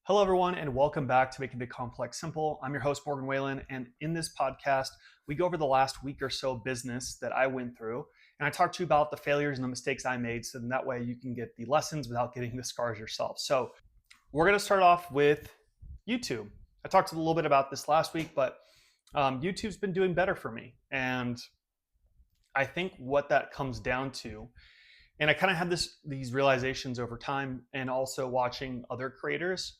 Hello, everyone, and welcome back to Making the Complex Simple. I'm your host, Morgan Whalen, and in this podcast, we go over the last week or so business that I went through, and I talk to you about the failures and the mistakes I made, so then that way you can get the lessons without getting the scars yourself. So we're going to start off with YouTube. I talked a little bit about this last week, but YouTube's been doing better for me, and I think what that comes down to, and I kind of had these realizations over time, and also watching other creators.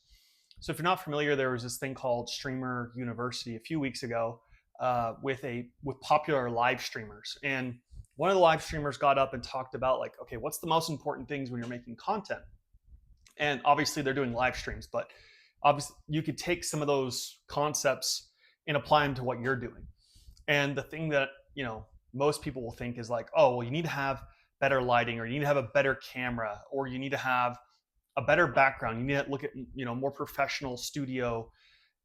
So if you're not familiar, there was this thing called Streamer University a few weeks ago with popular live streamers, and one of the live streamers got up and talked about like, okay, what's the most important things when you're making content? And obviously they're doing live streams, but obviously you could take some of those concepts and apply them to what you're doing. And the thing that most people will think is like, oh, well, you need to have better lighting, or you need to have a better camera, or you need to have a better background. You need to look at more professional studio.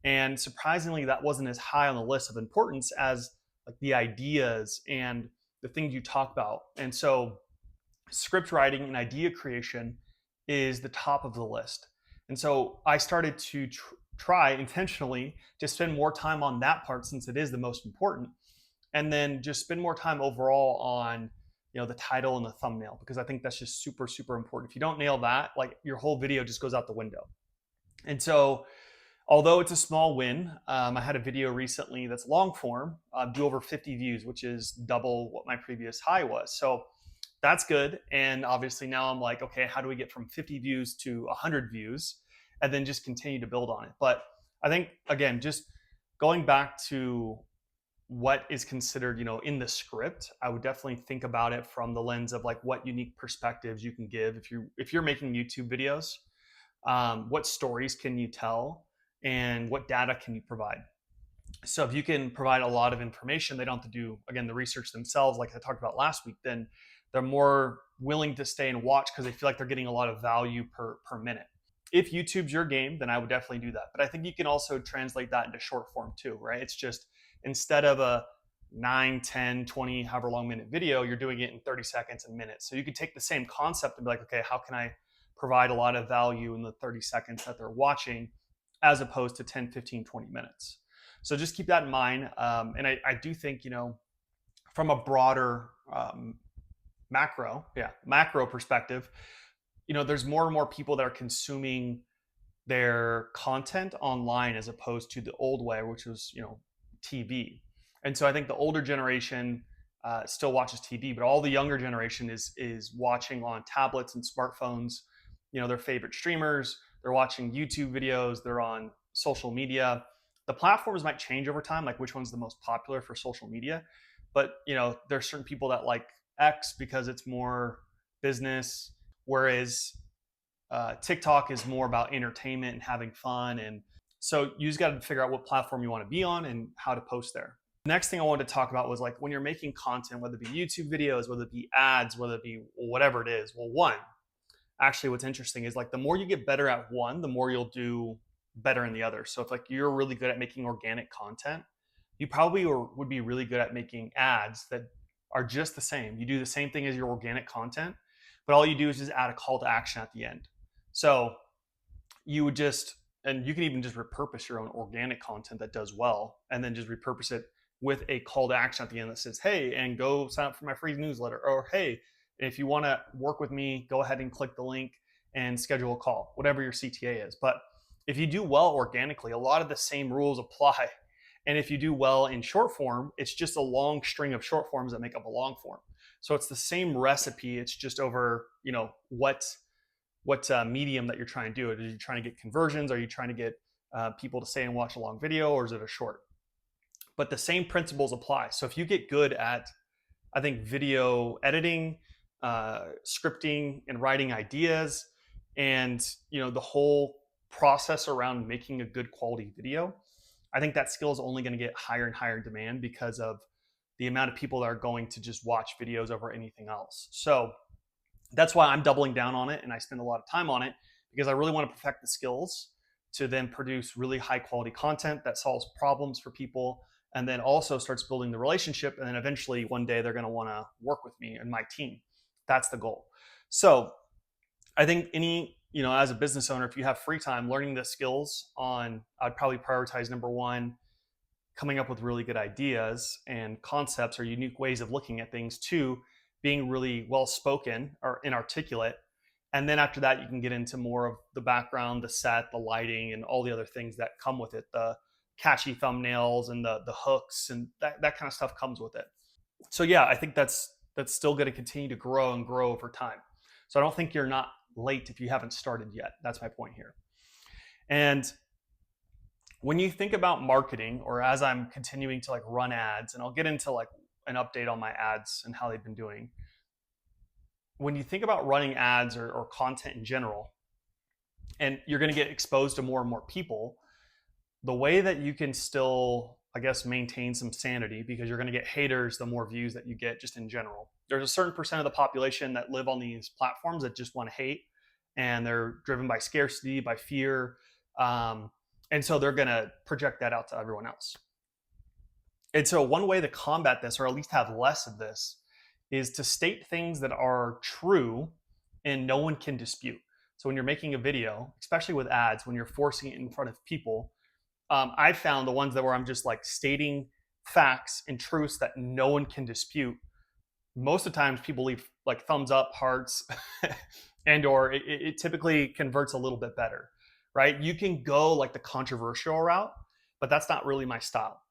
And surprisingly, that wasn't as high on the list of importance as like the ideas and the things you talk about. And so script writing and idea creation is the top of the list. And so I started to try intentionally to spend more time on that part, since it is the most important, and then just spend more time overall on the title and the thumbnail, because I think that's just super, super important. If you don't nail that, like, your whole video just goes out the window. And so although it's a small win, I had a video recently that's long form, do over 50 views, which is double what my previous high was. So that's good. And obviously now I'm like, okay, how do we get from 50 views to 100 views, and then just continue to build on it? But I think, again, just going back to what is considered, in the script, I would definitely think about it from the lens of like what unique perspectives you can give if you're making YouTube videos. What stories can you tell, and what data can you provide? So if you can provide a lot of information, they don't have to do, again, the research themselves, like I talked about last week, then they're more willing to stay and watch because they feel like they're getting a lot of value per minute. If YouTube's your game, then I would definitely do that. But I think you can also translate that into short form too, right? It's just, instead of a 9, 10, 20, however long minute video, you're doing it in 30 seconds and minutes. So you could take the same concept and be like, okay, how can I provide a lot of value in the 30 seconds that they're watching, as opposed to 10, 15, 20 minutes. So just keep that in mind. And I do think, from a broader macro perspective, there's more and more people that are consuming their content online, as opposed to the old way, which was, TV. And so I think the older generation still watches TV, but all the younger generation is watching on tablets and smartphones, their favorite streamers. They're watching YouTube videos. They're on social media. The platforms might change over time, like which one's the most popular for social media. But, there's certain people that like X because it's more business, whereas TikTok is more about entertainment and having fun. And so you just got to figure out what platform you want to be on and how to post there. The next thing I wanted to talk about was like, when you're making content, whether it be YouTube videos, whether it be ads, whether it be whatever it is. Well, actually what's interesting is like, the more you get better at one, the more you'll do better in the other. So if like you're really good at making organic content, you probably would be really good at making ads that are just the same. You do the same thing as your organic content, but all you do is just add a call to action at the end. So you would and you can even just repurpose your own organic content that does well, and then just repurpose it with a call to action at the end that says, hey, and go sign up for my free newsletter, or hey, if you want to work with me, go ahead and click the link and schedule a call, whatever your CTA is. But if you do well organically, a lot of the same rules apply. And if you do well in short form, it's just a long string of short forms that make up a long form. So it's the same recipe. It's just over, what medium that you're trying to do. Are you trying to get conversions? Are you trying to get people to stay and watch a long video, or is it a short? But the same principles apply. So if you get good at, I think, video editing, scripting, and writing ideas, and the whole process around making a good quality video, I think that skill is only going to get higher and higher demand because of the amount of people that are going to just watch videos over anything else. So that's why I'm doubling down on it, and I spend a lot of time on it, because I really want to perfect the skills to then produce really high quality content that solves problems for people, and then also starts building the relationship. And then eventually one day they're going to want to work with me and my team. That's the goal. So I think any as a business owner, if you have free time, learning the skills on, I'd probably prioritize number one, coming up with really good ideas and concepts or unique ways of looking at things. Two, being really well spoken or inarticulate. And then after that, you can get into more of the background, the set, the lighting, and all the other things that come with it. The catchy thumbnails and the hooks and that kind of stuff comes with it. So yeah, I think that's still going to continue to grow and grow over time. So I don't think you're not late if you haven't started yet. That's my point here. And when you think about marketing, or as I'm continuing to like run ads, and I'll get into like an update on my ads and how they've been doing. When you think about running ads or content in general, and you're going to get exposed to more and more people, the way that you can still, I guess, maintain some sanity, because you're going to get haters the more views that you get just in general. There's a certain percent of the population that live on these platforms that just want to hate, and they're driven by scarcity, by fear. And so they're going to project that out to everyone else. And so one way to combat this, or at least have less of this, is to state things that are true and no one can dispute. So when you're making a video, especially with ads, when you're forcing it in front of people, I found the ones that where I'm just like stating facts and truths that no one can dispute. Most of the times people leave like thumbs up, hearts, and or it typically converts a little bit better, right? You can go like the controversial route, but that's not really my style.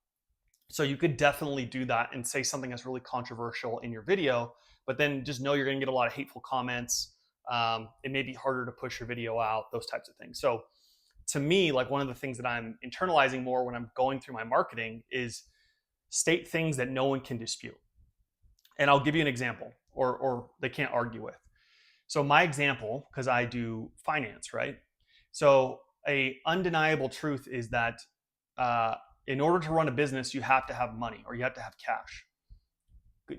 So you could definitely do that and say something that's really controversial in your video, but then just know you're going to get a lot of hateful comments. It may be harder to push your video out, those types of things. So to me, like one of the things that I'm internalizing more when I'm going through my marketing is state things that no one can dispute. And I'll give you an example, or they can't argue with. So my example, because I do finance, right? So a undeniable truth is that in order to run a business, you have to have money, or you have to have cash.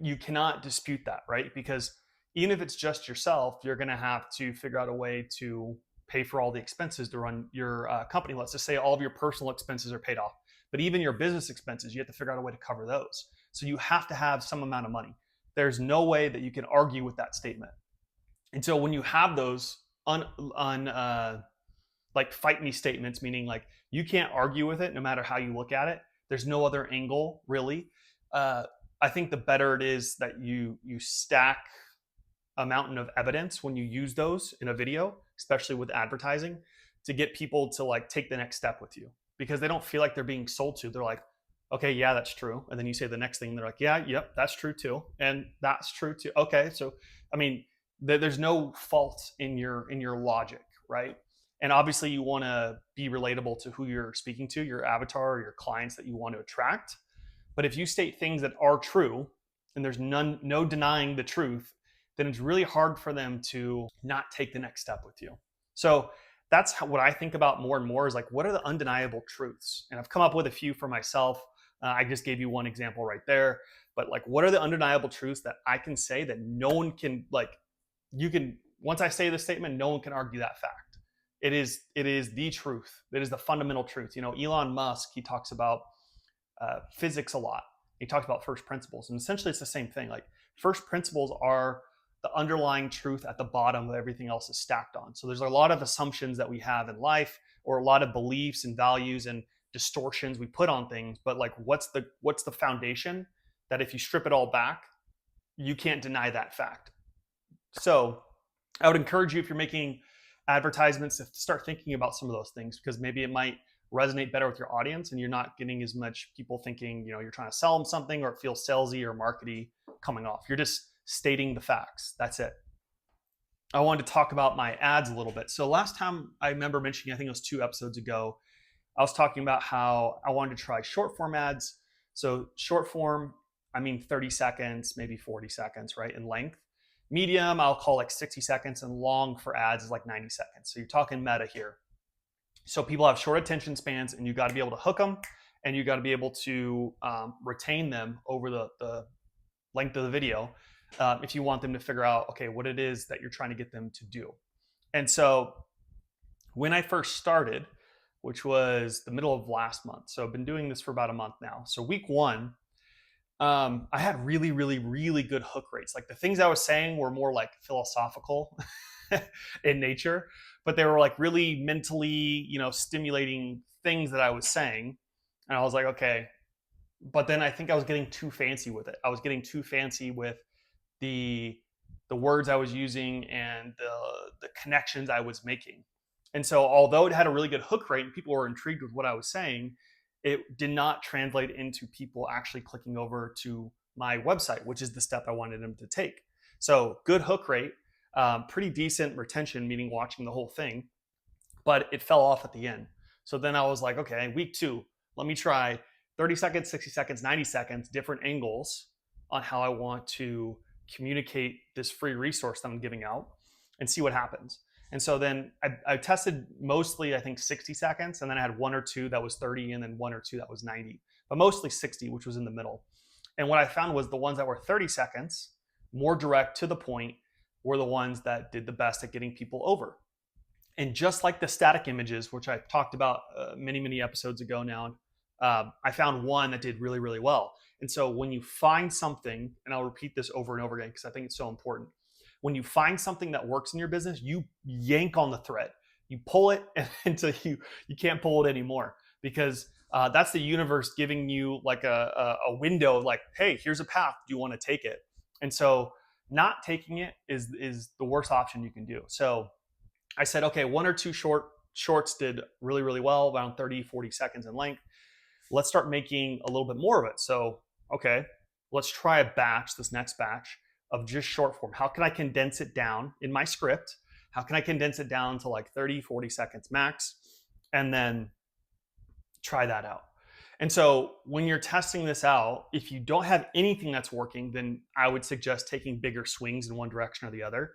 You cannot dispute that, right? Because even if it's just yourself, you're going to have to figure out a way to pay for all the expenses to run your company. Let's just say all of your personal expenses are paid off, but even your business expenses, you have to figure out a way to cover those. So you have to have some amount of money. There's no way that you can argue with that statement. And so when you have those like fight me statements, meaning like you can't argue with it no matter how you look at it, there's no other angle really. I think the better it is that you stack a mountain of evidence when you use those in a video, especially with advertising, to get people to like take the next step with you, because they don't feel like they're being sold to. They're like, okay, yeah, that's true. And then you say the next thing, they're like, yeah, yep, that's true too. And that's true too. Okay. So, I mean, there's no fault in your logic, right? And obviously you want to be relatable to who you're speaking to, your avatar or your clients that you want to attract. But if you state things that are true and there's no denying the truth, then it's really hard for them to not take the next step with you. So that's what I think about more and more, is like, what are the undeniable truths? And I've come up with a few for myself. I just gave you one example right there. But like, what are the undeniable truths that I can say that no one can, like, once I say this statement, no one can argue that fact. It is the truth. It is the fundamental truth. Elon Musk, he talks about physics a lot. He talks about first principles, and essentially it's the same thing. Like, first principles are the underlying truth at the bottom of everything else is stacked on. So there's a lot of assumptions that we have in life, or a lot of beliefs and values and distortions we put on things. But like, what's the foundation that if you strip it all back, you can't deny that fact? So I would encourage you, if you're making advertisements, to start thinking about some of those things, because maybe it might resonate better with your audience and you're not getting as much people thinking, you're trying to sell them something, or it feels salesy or markety coming off. You're just stating the facts. That's it. I wanted to talk about my ads a little bit. So last time I remember mentioning, I think it was 2 episodes ago, I was talking about how I wanted to try short form ads. So short form, I mean 30 seconds, maybe 40 seconds, right, in length. Medium, I'll call like 60 seconds, and long for ads is like 90 seconds. So you're talking meta here. So people have short attention spans, and you got to be able to hook them, and you got to be able to retain them over the length of the video if you want them to figure out, okay, what it is that you're trying to get them to do. And so when I first started, which was the middle of last month, so I've been doing this for about a month now. So week 1, I had really, really, really good hook rates. Like, the things I was saying were more like philosophical in nature, but they were like really mentally, stimulating things that I was saying. And I was like, okay. But then I think I was getting too fancy with it. I was getting too fancy with the the words I was using and the connections I was making. And so although it had a really good hook rate and people were intrigued with what I was saying, it did not translate into people actually clicking over to my website, which is the step I wanted them to take. So good hook rate, pretty decent retention, meaning watching the whole thing, but it fell off at the end. So then I was like, okay, week 2, let me try 30 seconds, 60 seconds, 90 seconds, different angles on how I want to communicate this free resource that I'm giving out and see what happens. And so then I tested mostly, I think, 60 seconds. And then I had 1 or 2 that was 30 and then 1 or 2 that was 90, but mostly 60, which was in the middle. And what I found was the ones that were 30 seconds, more direct to the point, were the ones that did the best at getting people over. And just like the static images, which I talked about many episodes ago now, I found one that did really, really well. And so when you find something, and I'll repeat this over and over again because I think it's so important. When you find something that works in your business, you yank on the thread. You pull it until you can't pull it anymore, because that's the universe giving you like a window of like, hey, here's a path. Do you want to take it? And so not taking it is the worst option you can do. So I said, okay, 1 or 2 shorts did really, really well, around 30, 40 seconds in length. Let's start making a little bit more of it. So, okay, let's try a batch, this next batch of just short form. How can I condense it down in my script? How can I condense it down to like 30, 40 seconds max? And then try that out. And so when you're testing this out, if you don't have anything that's working, then I would suggest taking bigger swings in one direction or the other.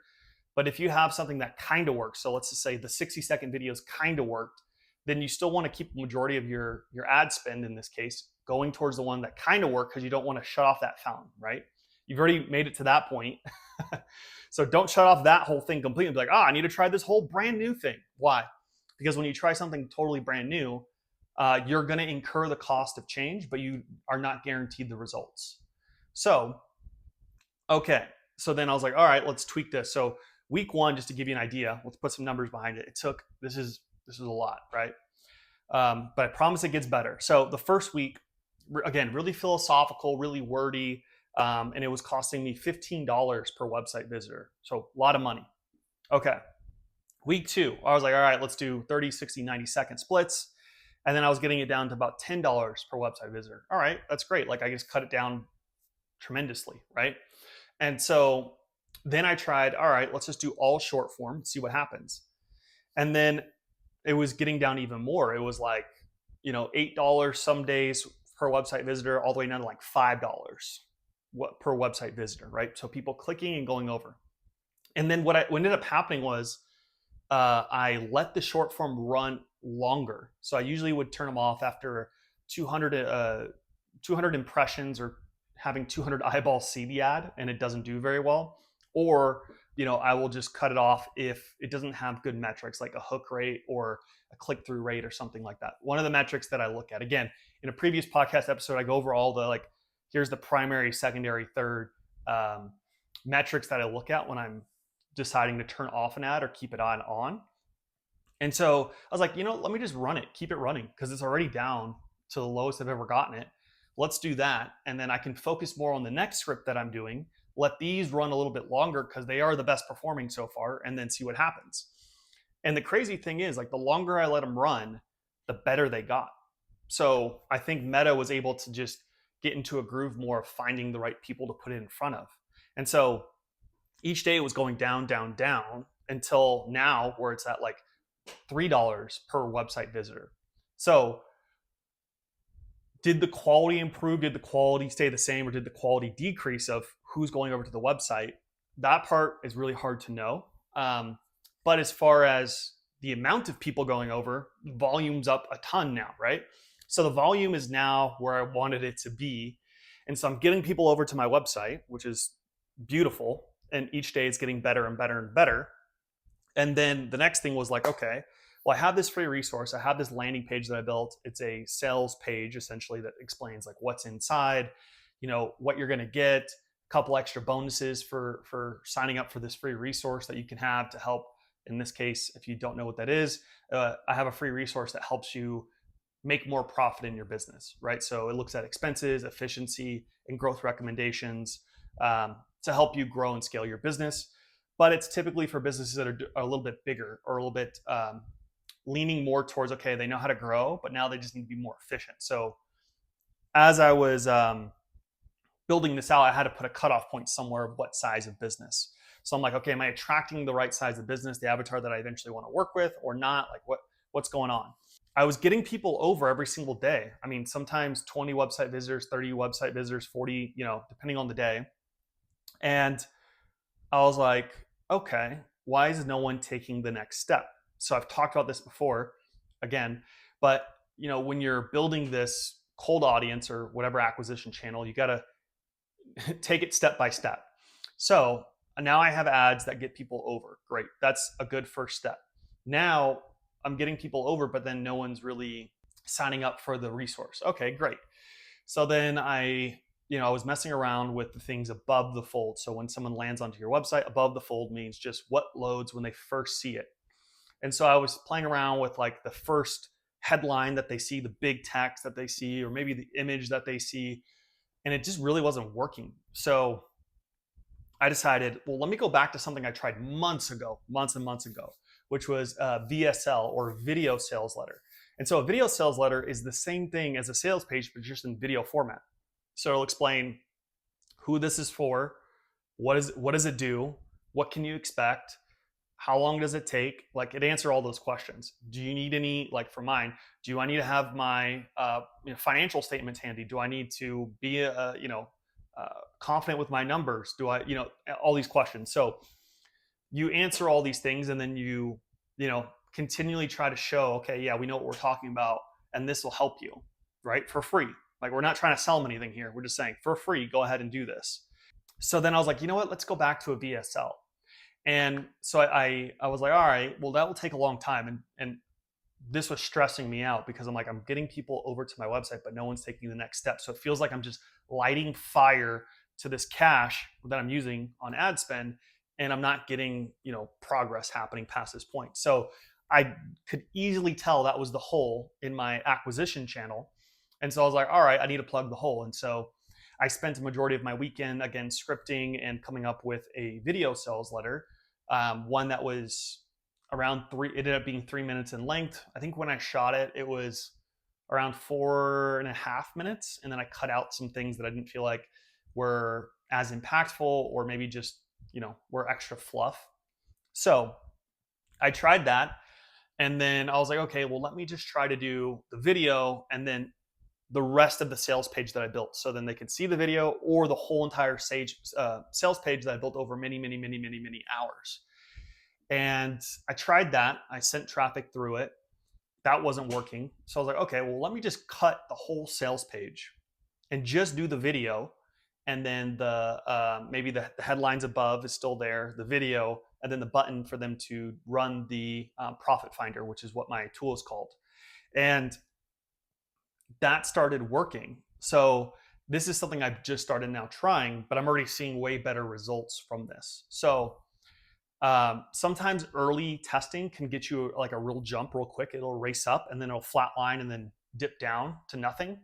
But if you have something that kind of works, so let's just say the 60-second videos kind of worked, then you still want to keep the majority of your ad spend, in this case, going towards the one that kind of worked, because you don't want to shut off that fountain, right? You've already made it to that point. So don't shut off that whole thing completely and be like, I need to try this whole brand new thing. Why? Because when you try something totally brand new, you're going to incur the cost of change, but you are not guaranteed the results. So, okay. So then I was like, all right, let's tweak this. So week 1, just to give you an idea, let's put some numbers behind it. It took, this is a lot, right? But I promise it gets better. So the first week, again, really philosophical, really wordy, and it was costing me $15 per website visitor. So a lot of money. Okay. Week 2, I was like, all right, let's do 30, 60, 90 second splits. And then I was getting it down to about $10 per website visitor. All right, that's great. Like I just cut it down tremendously, right? And so then I tried, all right, let's just do all short form, see what happens. And then it was getting down even more. It was like, $8 some days per website visitor, all the way down to like $5 per website visitor, right? So people clicking and going over. And then what ended up happening was I let the short form run longer. So I usually would turn them off after 200 impressions, or having 200 eyeballs see the ad and it doesn't do very well. Or, I will just cut it off if it doesn't have good metrics like a hook rate or a click-through rate or something like that. One of the metrics that I look at, again, in a previous podcast episode, I go over all the here's the primary, secondary, third metrics that I look at when I'm deciding to turn off an ad or keep it on. And so I was like, let me just run it, keep it running, because it's already down to the lowest I've ever gotten it. Let's do that. And then I can focus more on the next script that I'm doing, let these run a little bit longer because they are the best performing so far, and then see what happens. And the crazy thing is, the longer I let them run, the better they got. So I think Meta was able to just get into a groove more of finding the right people to put it in front of. And so each day it was going down, down, down, until now where it's at like $3 per website visitor. So did the quality improve? Did the quality stay the same, or did the quality decrease of who's going over to the website? That part is really hard to know. But as far as the amount of people going over, volume's up a ton now, right? So the volume is now where I wanted it to be. And so I'm getting people over to my website, which is beautiful. And each day it's getting better and better and better. And then the next thing was like, okay, well, I have this free resource. I have this landing page that I built. It's a sales page essentially that explains like what's inside, what you're going to get, a couple extra bonuses for signing up for this free resource that you can have to help In this case, if you don't know what that is, I have a free resource that helps you make more profit in your business, right? So it looks at expenses, efficiency, and growth recommendations to help you grow and scale your business. But it's typically for businesses that are a little bit bigger or a little bit leaning more towards, okay, they know how to grow, but now they just need to be more efficient. So as I was building this out, I had to put a cutoff point somewhere of what size of business. So I'm like, okay, am I attracting the right size of business, the avatar that I eventually want to work with, or not? Like, what's going on? I was getting people over every single day. I mean, sometimes 20 website visitors, 30 website visitors, 40, depending on the day. And I was like, okay, why is no one taking the next step? So I've talked about this before, again, but when you're building this cold audience or whatever acquisition channel, you got to take it step by step. So now I have ads that get people over. Great. That's a good first step. Now I'm getting people over, but then no one's really signing up for the resource. Okay, great. So then I was messing around with the things above the fold. So when someone lands onto your website, above the fold means just what loads when they first see it. And so I was playing around with like the first headline that they see, the big text that they see, or maybe the image that they see, and it just really wasn't working. So I decided, well, let me go back to something I tried months and months ago, which was VSL, or video sales letter. And so a video sales letter is the same thing as a sales page, but just in video format. So it'll explain who this is for, what does it do, what can you expect, how long does it take? Like, it answers all those questions. Do you need any, like for mine, do I need to have my financial statements handy? Do I need to be confident with my numbers? Do I, all these questions. So you answer all these things, and then you continually try to show, okay, yeah, we know what we're talking about, and this will help you, right? For free. Like, we're not trying to sell them anything here. We're just saying, for free, go ahead and do this. So then I was like, you know what? Let's go back to a VSL. And so I was like, all right, well, that will take a long time. And this was stressing me out because I'm like, I'm getting people over to my website, but no one's taking the next step. So it feels like I'm just lighting fire to this cash that I'm using on ad spend, and I'm not getting, progress happening past this point. So I could easily tell that was the hole in my acquisition channel. And so I was like, all right, I need to plug the hole. And so I spent a majority of my weekend, again, scripting and coming up with a video sales letter, one that was it ended up being 3 minutes in length. I think when I shot it, it was around 4.5 minutes. And then I cut out some things that I didn't feel like were as impactful, or maybe just, were extra fluff. So I tried that. And then I was like, okay, well, let me just try to do the video and then the rest of the sales page that I built. So then they can see the video or the whole entire sales page that I built over many, many, many, many, many hours. And I tried that. I sent traffic through it. That wasn't working. So I was like, okay, well, let me just cut the whole sales page and just do the video. And then maybe the headlines above is still there, the video, and then the button for them to run the profit finder, which is what my tool is called. And that started working. So this is something I've just started now trying, but I'm already seeing way better results from this. So sometimes early testing can get you like a real jump real quick. It'll race up and then it'll flatline and then dip down to nothing.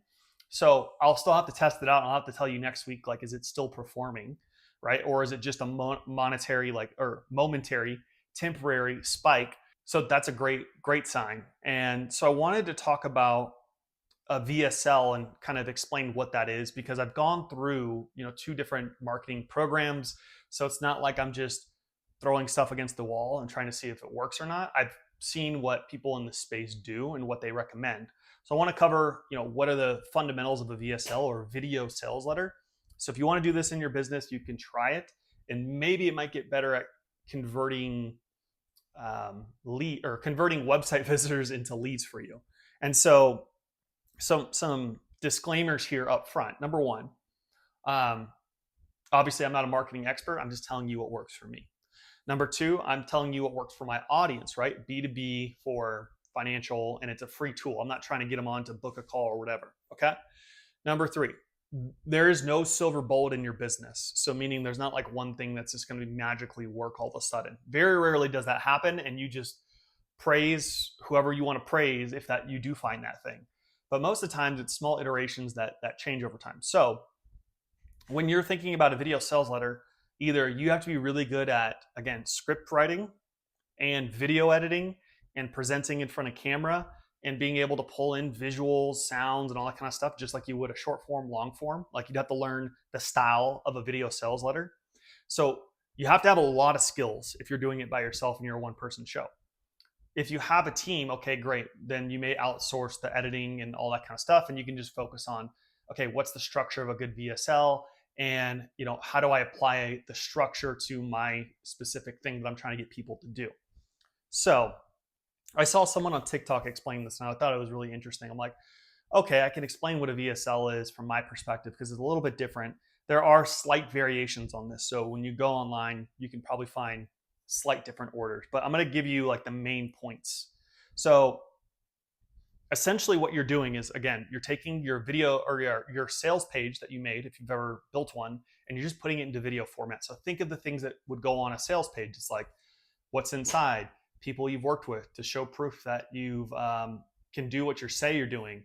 So I'll still have to test it out. I'll have to tell you next week, like, is it still performing, right? Or is it just a momentary, temporary spike? So that's a great sign. And so I wanted to talk about a VSL and kind of explain what that is, because I've gone through, 2 different marketing programs. So it's not like I'm just throwing stuff against the wall and trying to see if it works or not. I've seen what people in the space do and what they recommend. So I want to cover, what are the fundamentals of a VSL, or video sales letter. So if you want to do this in your business, you can try it, and maybe it might get better at converting converting website visitors into leads for you. And so some disclaimers here up front. Number one, obviously I'm not a marketing expert. I'm just telling you what works for me. Number two, I'm telling you what works for my audience, right? B2B for financial, and it's a free tool. I'm not trying to get them on to book a call or whatever, okay? Number three, there is no silver bullet in your business. So meaning there's not like one thing that's just going to magically work all of a sudden. Very rarely does that happen, and you just praise whoever you want to praise if that you do find that thing. But most of the times it's small iterations that change over time. So when you're thinking about a video sales letter, either you have to be really good at, again, script writing and video editing and presenting in front of camera and being able to pull in visuals, sounds, and all that kind of stuff, just like you would a short form, long form. Like you'd have to learn the style of a video sales letter. So you have to have a lot of skills if you're doing it by yourself and you're a one person show. If you have a team, okay, great. Then you may outsource the editing and all that kind of stuff, and you can just focus on, okay, what's the structure of a good VSL, and how do I apply the structure to my specific thing that I'm trying to get people to do. So I saw someone on TikTok explain this, and I thought it was really interesting. I'm like, okay, I can explain what a VSL is from my perspective because it's a little bit different. There are slight variations on this. So when you go online, you can probably find slight different orders, but I'm going to give you like the main points. So essentially what you're doing is, again, you're taking your video or your sales page that you made, if you've ever built one, and you're just putting it into video format. So think of the things that would go on a sales page. It's like what's inside, people you've worked with to show proof that you've can do what you say you're doing,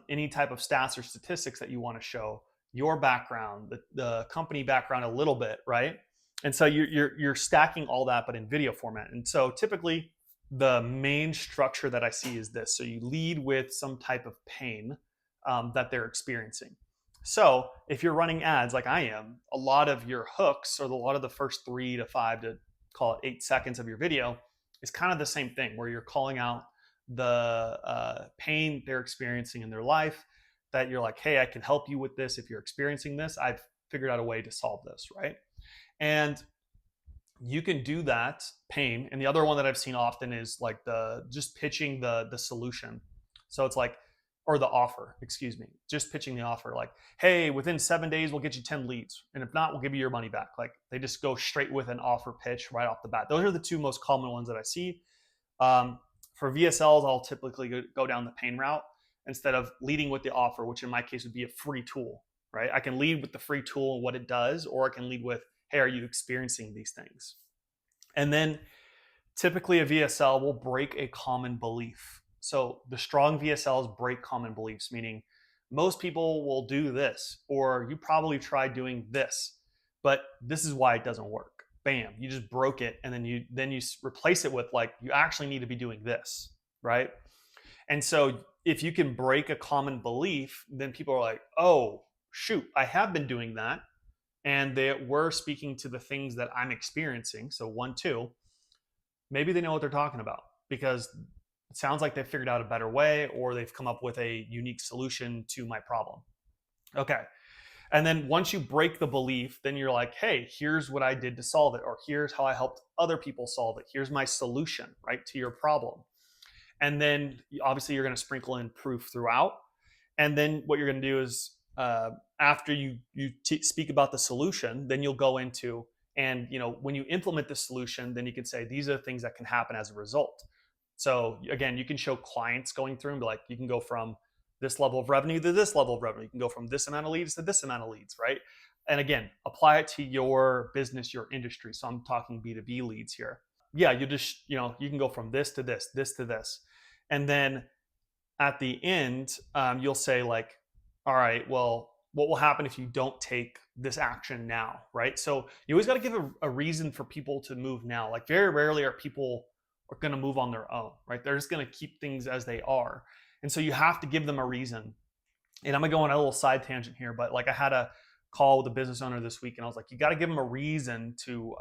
any type of stats or statistics that you want to show, your background, the company background a little bit, right? And so you're stacking all that, but in video format. And so typically the main structure that I see is this. So you lead with some type of pain that they're experiencing. So if you're running ads like I am, a lot of your hooks or a lot of the first 3 to 5 to call it 8 seconds of your video is kind of the same thing, where you're calling out the pain they're experiencing in their life, that you're like, hey, I can help you with this. If you're experiencing this, I've figured out a way to solve this, right? And you can do that pain. And the other one that I've seen often is like just pitching the solution. So it's like, or the offer, excuse me, just pitching the offer, like, hey, within 7 days, we'll get you 10 leads. And if not, we'll give you your money back. Like they just go straight with an offer pitch right off the bat. Those are the 2 most common ones that I see. For VSLs, I'll typically go down the pain route instead of leading with the offer, which in my case would be a free tool, right? I can lead with the free tool and what it does, or I can lead with, hey, are you experiencing these things? And then typically a VSL will break a common belief. So the strong VSLs break common beliefs, meaning most people will do this, or you probably tried doing this, but this is why it doesn't work. Bam, you just broke it, and then you replace it with like, you actually need to be doing this, right? And so if you can break a common belief, then people are like, oh shoot, I have been doing that, and they were speaking to the things that I'm experiencing. So 1, 2, maybe they know what they're talking about because it sounds like they've figured out a better way, or they've come up with a unique solution to my problem. Okay. And then once you break the belief, then you're like, hey, here's what I did to solve it, or here's how I helped other people solve it. Here's my solution, right, to your problem. And then obviously you're going to sprinkle in proof throughout. And then what you're going to do is after you speak about the solution, then you'll go into, and when you implement the solution, then you can say, these are the things that can happen as a result. So again, you can show clients going through and be like, you can go from this level of revenue to this level of revenue. You can go from this amount of leads to this amount of leads, right? And again, apply it to your business, your industry. So I'm talking B2B leads here. Yeah, you just, you can go from this to this, this to this. And then at the end, you'll say like, all right, well, what will happen if you don't take this action now, right? So you always got to give a reason for people to move now. Like very rarely are people going to move on their own, right? They're just going to keep things as they are. And so you have to give them a reason. And I'm going to go on a little side tangent here, but like I had a call with a business owner this week, and I was like, you got to give them a reason to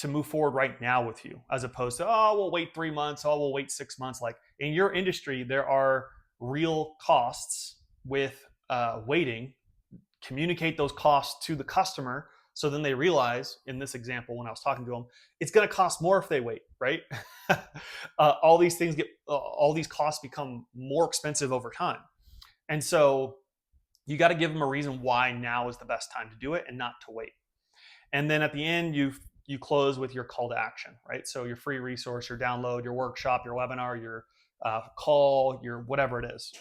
move forward right now with you, as opposed to, oh, we'll wait 3 months, oh, we'll wait 6 months. Like in your industry, there are real costs with waiting. Communicate those costs to the customer, so then they realize, in this example, when I was talking to them, it's going to cost more if they wait, right? All these things all these costs become more expensive over time. And so you got to give them a reason why now is the best time to do it and not to wait. And then at the end, you close with your call to action, right? So your free resource, your download, your workshop, your webinar, your call, your whatever it is.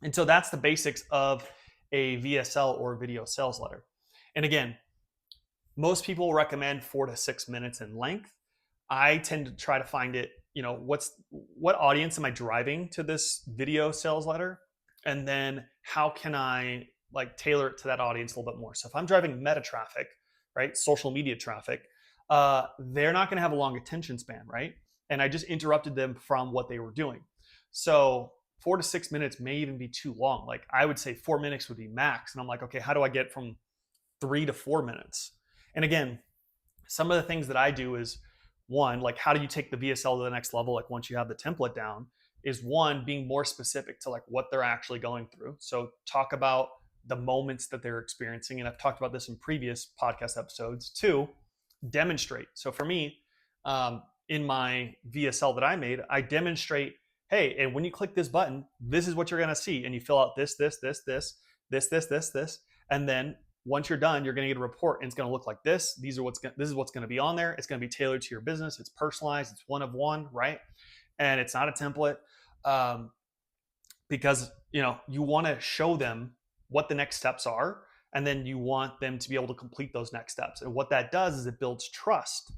And so that's the basics of a VSL or video sales letter. And again, most people recommend 4 to 6 minutes in length. I tend to try to find it, what audience am I driving to this video sales letter? And then how can I like tailor it to that audience a little bit more? So if I'm driving meta traffic, right, social media traffic, they're not going to have a long attention span, right? And I just interrupted them from what they were doing. So 4 to 6 minutes may even be too long. Like I would say 4 minutes would be max. And I'm like, okay, how do I get from 3 to 4 minutes? And again, some of the things that I do is one, like how do you take the VSL to the next level? Like once you have the template down, is one, being more specific to like what they're actually going through. So talk about the moments that they're experiencing. And I've talked about this in previous podcast episodes. Two, demonstrate. So for me, in my VSL that I made, I demonstrate, hey, and when you click this button, this is what you're going to see. And you fill out this. And then once you're done, you're going to get a report and it's going to look like this. This is what's going to be on there. It's going to be tailored to your business. It's personalized. It's one of one, right? And it's not a template, because you want to show them what the next steps are, and then you want them to be able to complete those next steps. And what that does is it builds trust.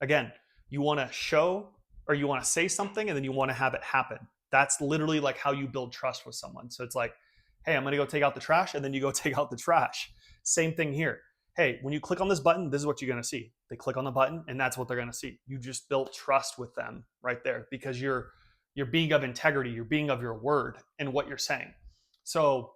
Again, you want to show, or you want to say something, and then you want to have it happen. That's literally like how you build trust with someone. So it's like, hey, I'm going to go take out the trash, and then you go take out the trash. Same thing here. Hey, when you click on this button, this is what you're going to see. They click on the button and that's what they're going to see. You just built trust with them right there because you're being of integrity, you're being of your word and what you're saying. So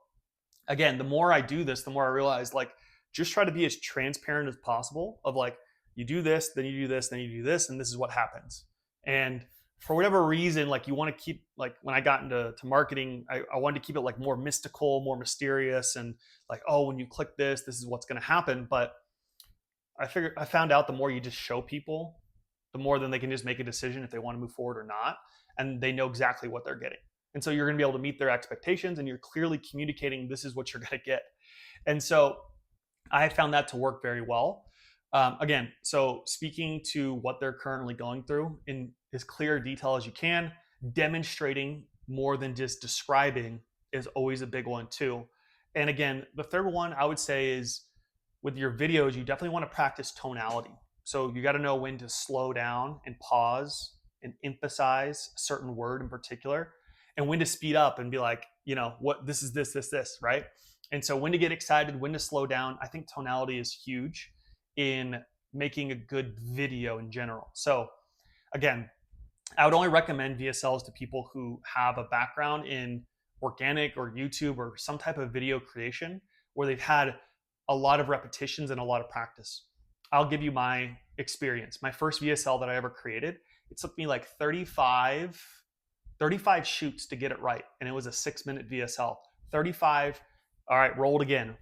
again, the more I do this, the more I realize like just try to be as transparent as possible of like you do this, then you do this, then you do this, and this is what happens. And for whatever reason, like you want to keep, like when I got into marketing, I wanted to keep it like more mystical, more mysterious, and like, oh, when you click this, this is what's going to happen. But I found out the more you just show people, the more then they can just make a decision if they want to move forward or not. And they know exactly what they're getting. And so you're going to be able to meet their expectations and you're clearly communicating this is what you're going to get. And so I found that to work very well. Again, so speaking to what they're currently going through in as clear detail as you can, demonstrating more than just describing is always a big one too. And again, the third one I would say is with your videos, you definitely want to practice tonality. So you got to know when to slow down and pause and emphasize a certain word in particular, and when to speed up and be like, what this is this, right? And so when to get excited, when to slow down. I think tonality is huge in making a good video in general. So again, I would only recommend VSLs to people who have a background in organic or YouTube or some type of video creation where they've had a lot of repetitions and a lot of practice. I'll give you my experience. My first VSL that I ever created, it took me like 35 shoots to get it right. And it was a 6-minute VSL. 35, all right, roll it again.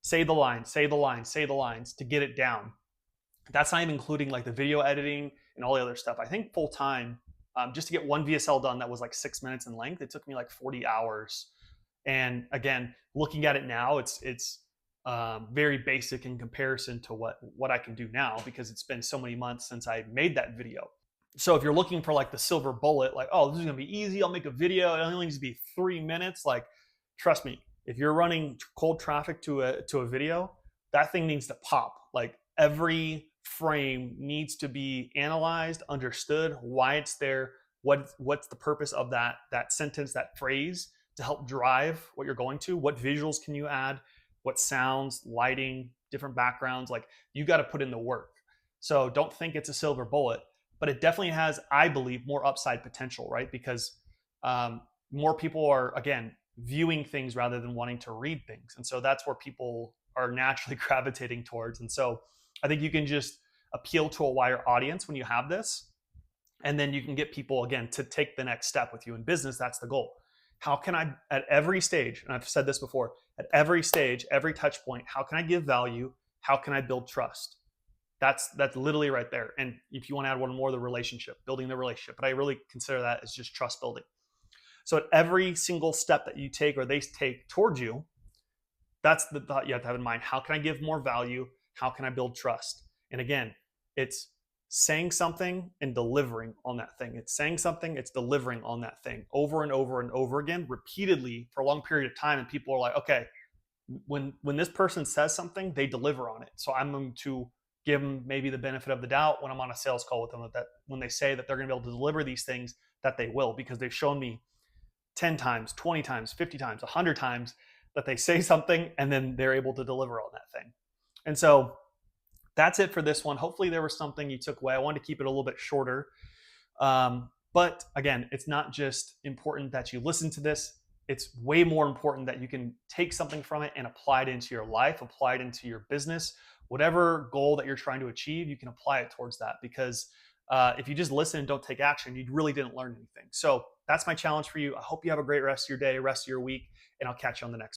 Say the lines to get it down. That's not even including like the video editing and all the other stuff. I think full time, just to get one VSL done that was like 6 minutes in length, it took me like 40 hours. And again, looking at it now, it's very basic in comparison to what I can do now because it's been so many months since I made that video. So if you're looking for like the silver bullet, like, oh, this is gonna be easy, I'll make a video, it only needs to be 3 minutes, like trust me, if you're running cold traffic to a video, that thing needs to pop. Like every frame needs to be analyzed, understood, why it's there, what's the purpose of that sentence, that phrase to help drive what you're going to, what visuals can you add, what sounds, lighting, different backgrounds, like you got to put in the work. So don't think it's a silver bullet, but it definitely has, I believe, more upside potential, right? Because more people are, again, viewing things rather than wanting to read things. And so that's where people are naturally gravitating towards. And so I think you can just appeal to a wider audience when you have this. And then you can get people, again, to take the next step with you in business. That's the goal. How can I, at every stage, and I've said this before, at every stage, every touch point, how can I give value? How can I build trust? That's literally right there. And if you want to add one more, the relationship, building the relationship. But I really consider that as just trust building. So at every single step that you take or they take towards you, that's the thought you have to have in mind. How can I give more value? How can I build trust? And again, it's saying something and delivering on that thing. It's saying something, it's delivering on that thing over and over and over again, repeatedly for a long period of time. And people are like, okay, when this person says something, they deliver on it. So I'm going to give them maybe the benefit of the doubt when I'm on a sales call with them, that when they say that they're going to be able to deliver these things, that they will, because they've shown me 10 times, 20 times, 50 times, 100 times that they say something and then they're able to deliver on that thing. And so that's it for this one. Hopefully there was something you took away. I wanted to keep it a little bit shorter. But again, it's not just important that you listen to this. It's way more important that you can take something from it and apply it into your life, apply it into your business. Whatever goal that you're trying to achieve, you can apply it towards that, because if you just listen and don't take action, you really didn't learn anything. So that's my challenge for you. I hope you have a great rest of your day, rest of your week, and I'll catch you on the next one.